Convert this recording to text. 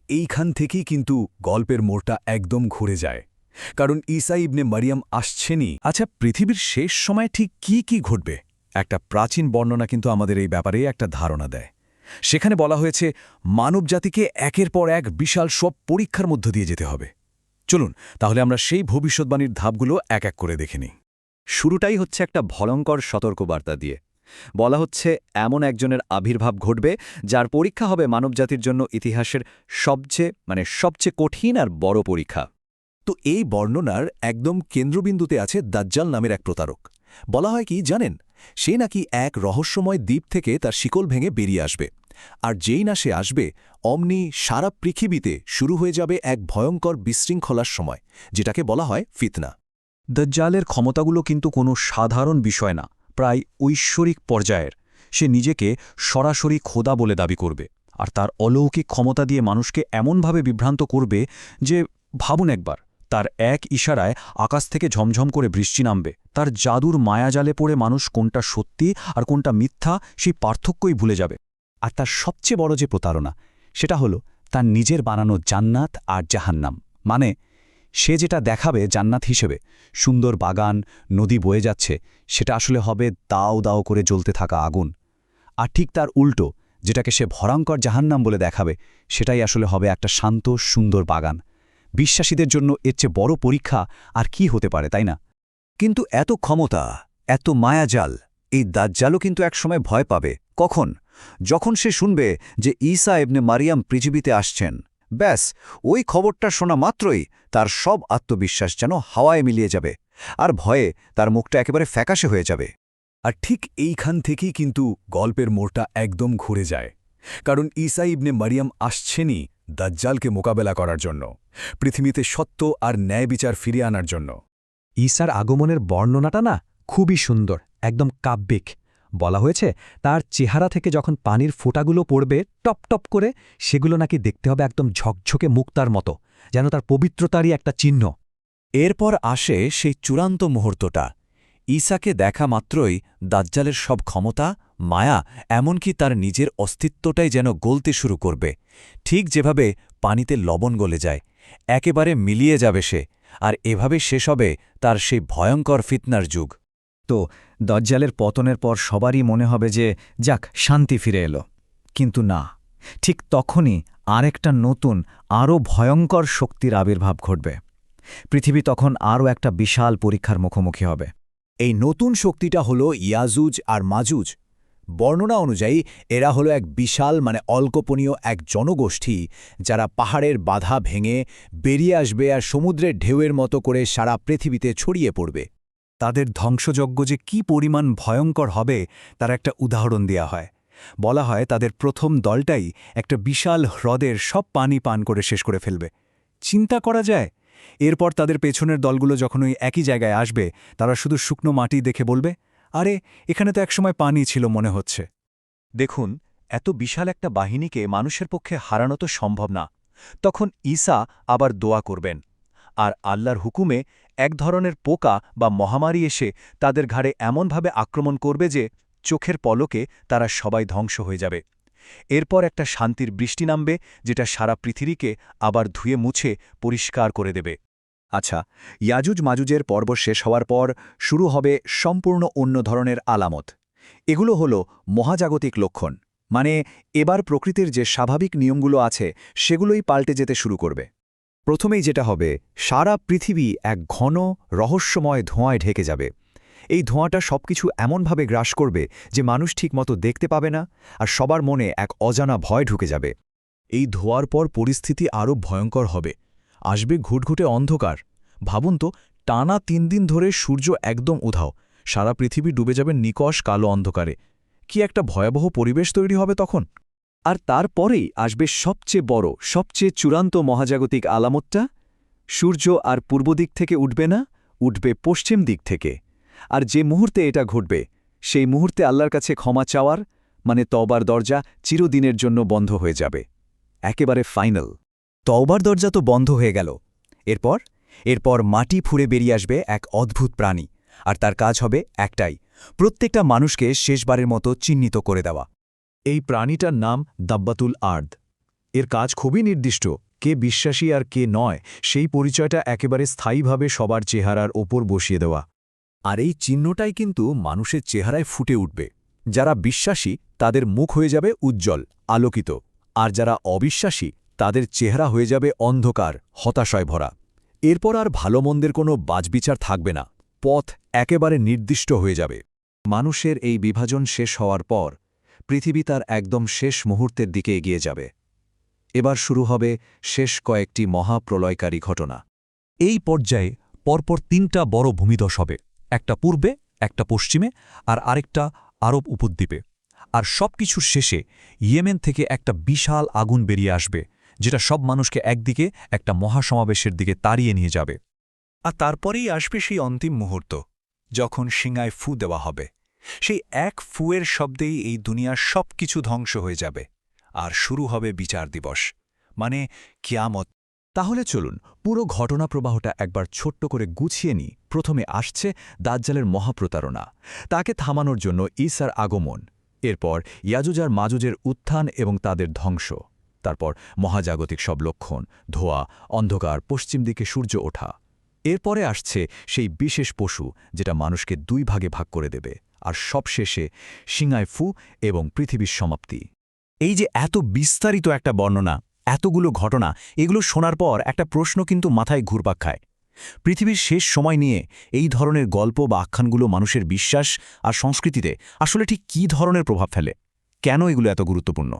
এইখান থেকেই কিন্তু গল্পের মোড়টা একদম ঘুরে যায়, কারণ ঈসা ইবনে মারিয়াম আসছেনই। আচ্ছা, পৃথিবীর শেষ সময় ঠিক কি ঘটবে? একটা প্রাচীন বর্ণনা কিন্তু আমাদের এই ব্যাপারে একটা ধারণা দেয়। সেখানে বলা হয়েছে মানবজাতিকে একের পর এক বিশাল সব পরীক্ষার মধ্য দিয়ে যেতে হবে। চলুন তাহলে আমরা সেই ভবিষ্যৎবাণীর ধাপগুলো এক এক করে দেখে নিই। শুরুটাই হচ্ছে একটা ভয়ঙ্কর সতর্কবার্তা দিয়ে। বলা হচ্ছে এমন একজনের আবির্ভাব ঘটবে যার পরীক্ষা হবে মানবজাতির জন্য ইতিহাসের সবচেয়ে কঠিন আর বড় পরীক্ষা। তো এই বর্ণনার একদম কেন্দ্রবিন্দুতে আছে দাজ্জাল নামের এক প্রতারক। বলা হয় কি জানেন, সে নাকি এক রহস্যময় দ্বীপ থেকে তার শিকল ভেঙে বেরিয়ে আসবে, আর যেই না সে আসবে অমনি সারা পৃথিবীতে শুরু হয়ে যাবে এক ভয়ঙ্কর বিশৃঙ্খলার সময়, যেটাকে বলা হয় ফিতনা। দাজ্জালের ক্ষমতাগুলো কিন্তু কোনো সাধারণ বিষয় না, প্রায় ঐশ্বরিক পর্যায়ের। সে নিজেকে সরাসরি খোদা বলে দাবি করবে, আর তার অলৌকিক ক্ষমতা দিয়ে মানুষকে এমনভাবে বিভ্রান্ত করবে যে ভাবুন একবার, তার এক ইশারায় আকাশ থেকে ঝমঝম করে বৃষ্টি নামবে। তার জাদুর মায়াজালে পড়ে মানুষ কোনটা সত্যি আর কোনটা মিথ্যা সেই পার্থক্যই ভুলে যাবে। আর তার সবচেয়ে বড় যে প্রতারণা, সেটা হলো তার নিজের বানানো জান্নাত আর জাহান্নাম। মানে সে যেটা দেখাবে জান্নাত হিসেবে, সুন্দর বাগান, নদী বয়ে যাচ্ছে, সেটা আসলে হবে দাও দাও করে জ্বলতে থাকা আগুন। আর ঠিক তার উল্টো, যেটাকে সে ভয়ঙ্কর জাহান্নাম বলে দেখাবে, সেটাই আসলে হবে একটা শান্ত সুন্দর বাগান। বিশ্বাসীদের জন্য এর চেয়ে বড় পরীক্ষা আর কি হতে পারে, তাই না? কিন্তু এত ক্ষমতা, এত মায়াজাল, এই দাজ্জালও কিন্তু একসময় ভয় পাবে। কখন? যখন সে শুনবে যে ঈসা ইবনে মারিয়াম পৃথিবীতে আসছেন। ব্যাস, ওই খবরটা শোনা মাত্রই তার সব আত্মবিশ্বাস যেন হাওয়ায় মিলিয়ে যাবে, আর ভয়ে তার মুখটা একেবারে ফ্যাকাশে হয়ে যাবে। আর ঠিক এইখান থেকেই কিন্তু গল্পের মোড়টা একদম ঘুরে যায়, কারণ ঈসা ইবনে মারিয়াম আসছেনই দাজ্জালকে মোকাবেলা করার জন্য, পৃথিবীতে সত্য আর ন্যায় বিচার ফিরিয়ে আনার জন্য। ঈসার আগমনের বর্ণনাটা না খুবই সুন্দর, একদম কাব্যিক। বলা হয়েছে তার চেহারা থেকে যখন পানির ফোঁটাগুলো পড়বে টপ টপ করে, সেগুলো নাকি দেখতে হবে একদম ঝকঝকে মুক্তার মতো, যেন তার পবিত্রতারই একটা চিহ্ন। এরপর আসে সেই চূড়ান্ত মুহূর্তটা। ঈসাকে দেখা মাত্রই দাজ্জালের সব ক্ষমতা, মায়া, এমনকি তার নিজের অস্তিত্বটাই যেন গলতে শুরু করবে। ঠিক যেভাবে পানিতে লবণ গলে যায়, একেবারে মিলিয়ে যাবে সে, আর এভাবে শেষ হবে তার সেই ভয়ঙ্কর ফিতনার যুগ। তো দাজ্জালের পতনের পর সবারই মনে হবে যে যাক, শান্তি ফিরে এলো। কিন্তু না, ঠিক তখনই আরেকটা নতুন, আরও ভয়ঙ্কর শক্তির আবির্ভাব ঘটবে। পৃথিবী তখন আরও একটা বিশাল পরীক্ষার মুখোমুখি হবে। এই নতুন শক্তিটা হলো ইয়াজুজ আর মাজুজ। বর্ণনা অনুযায়ী এরা হলো এক বিশাল অল্পনীয় এক জনগোষ্ঠী, যারা পাহাড়ের বাধা ভেঙে বেরিয়ে আসবে আর সমুদ্রের ঢেউয়ের মতো করে সারা পৃথিবীতে ছড়িয়ে পড়বে। তাদের ধ্বংসযজ্ঞ যে কি পরিমাণ ভয়ঙ্কর হবে তার একটা উদাহরণ দেয়া হয়। বলা হয় তাদের প্রথম দলটাই একটা বিশাল হ্রদের সব পানি পান করে শেষ করে ফেলবে। চিন্তা করা যায়? এরপর তাদের পেছনের দলগুলো যখন ওই একই জায়গায় আসবে, তারা শুধু শুকনো মাটি দেখে বলবে, আরে এখানে তো একসময় পানি ছিল মনে হচ্ছে। দেখুন, এত বিশাল একটা বাহিনীকে মানুষের পক্ষে হারানো তো সম্ভব না। তখন ঈসা আবার দোয়া করবেন, আর আল্লাহর হুকুমে এক ধরনের পোকা বা মহামারী এসে তাদের ঘাড়ে এমনভাবে আক্রমণ করবে যে চোখের পলকে তারা সবাই ধ্বংস হয়ে যাবে। এরপর একটা শান্তির বৃষ্টি নামবে, যেটা সারা পৃথিবীকে আবার ধুয়ে মুছে পরিষ্কার করে দেবে। আচ্ছা, ইয়াজুজ মাজুজের পর্ব শেষ হওয়ার পর শুরু হবে সম্পূর্ণ অন্য ধরনের আলামত। এগুলো হলো মহাজাগতিক লক্ষণ। মানে এবার প্রকৃতির যে স্বাভাবিক নিয়মগুলো আছে সেগুলোই পাল্টে যেতে শুরু করবে। প্রথমেই যেটা হবে, সারা পৃথিবী এক ঘন রহস্যময় ধোঁয়ায় ঢেকে যাবে। এই ধোঁয়াটা সবকিছু এমনভাবে গ্রাস করবে যে মানুষ ঠিকমতো দেখতে পাবে না, আর সবার মনে এক অজানা ভয় ঢুকে যাবে। এই ধোয়ার পর পরিস্থিতি আরও ভয়ঙ্কর হবে। আসবে ঘুটঘুটে অন্ধকার। ভাবুন তো, টানা 3 দিন ধরে সূর্য একদম উধাও, সারা পৃথিবী ডুবে যাবে নিকষ কালো অন্ধকারে। কি একটা ভয়াবহ পরিবেশ তৈরি হবে তখন। আর তারপরেই আসবে সবচেয়ে বড়, সবচেয়ে চূড়ান্ত মহাজাগতিক আলামতটা। সূর্য আর পূর্ব দিক থেকে উঠবে না, উঠবে পশ্চিম দিক থেকে। আর যে মুহূর্তে এটা ঘটবে, সেই মুহূর্তে আল্লাহর কাছে ক্ষমা চাওয়ার তওবার দরজা চিরদিনের জন্য বন্ধ হয়ে যাবে। একেবারে ফাইনাল। তওবার দরজা তো বন্ধ হয়ে গেল। এরপর মাটি ফুঁড়ে বেরিয়ে আসবে এক অদ্ভুত প্রাণী, আর তার কাজ হবে একটাই, প্রত্যেকটা মানুষকে শেষবারের মতো চিহ্নিত করে দেওয়া। এই প্রাণীটার নাম দাব্বাতুল আর্দ। এর কাজ খুবই নির্দিষ্ট, কে বিশ্বাসী আর কে নয় সেই পরিচয়টা একেবারে স্থায়ীভাবে সবার চেহারার ওপর বসিয়ে দেওয়া। আর এই চিহ্নটাই কিন্তু মানুষের চেহারায় ফুটে উঠবে। যারা বিশ্বাসী তাদের মুখ হয়ে যাবে উজ্জ্বল, আলোকিত, আর যারা অবিশ্বাসী তাদের চেহারা হয়ে যাবে অন্ধকার, হতাশায় ভরা। এরপর আর ভালো মন্দের কোনো বাজবিচার থাকবে না, পথ একেবারে নির্দিষ্ট হয়ে যাবে। মানুষের এই বিভাজন শেষ হওয়ার পর পৃথিবী তার একদম শেষ মুহূর্তের দিকে এগিয়ে যাবে। এবার শুরু হবে শেষ কয়েকটি মহাপ্রলয়কারী ঘটনা। এই পর্যায়ে পরপর ৩টা বড় ভূমিধস হবে, একটা পূর্বে, একটা পশ্চিমে আর আরেকটা আরব উপদ্বীপে। আর সবকিছুর শেষে ইয়েমেন থেকে একটা বিশাল আগুন বেরিয়ে আসবে, যেটা সব মানুষকে একদিকে একটা মহাসমাবেশের দিকে তাড়িয়ে নিয়ে যাবে। আর তারপরেই আসবে সেই অন্তিম মুহূর্ত, যখন শিঙায় ফু দেওয়া হবে। সেই এক ফুয়ের শব্দেই এই দুনিয়ার সব কিছু ধ্বংস হয়ে যাবে, আর শুরু হবে বিচার দিবস, মানে কিয়ামত। তাহলে চলুন পুরো ঘটনা প্রবাহটা একবার ছোট্ট করে গুছিয়ে নিই। প্রথমে আসছে দাজ্জালের মহাপ্রতারণা, তাকে থামানোর জন্য ঈসার আগমন, এরপর ইয়াজুজ আর মাজুজের উত্থান এবং তাদের ধ্বংস, তারপর মহাজাগতিক সব লক্ষণ, ধোঁয়া, অন্ধকার, পশ্চিম দিকে সূর্য ওঠা। এরপরে আসছে সেই বিশেষ পশু যেটা মানুষকে 2 ভাগে ভাগ করে দেবে, আর সবশেষে শিঙায় ফু এবং পৃথিবীর সমাপ্তি। এই যে এত বিস্তারিত একটা বর্ণনা, এতগুলো ঘটনা, এগুলো শোনার পর একটা প্রশ্ন কিন্তু মাথায় ঘুরপাক খায়। পৃথিবীর শেষ সময় নিয়ে এই ধরনের গল্প বা আখ্যানগুলো মানুষের বিশ্বাস আর সংস্কৃতিতে আসলে ঠিক কী ধরনের প্রভাব ফেলে? কেন এগুলো এত গুরুত্বপূর্ণ?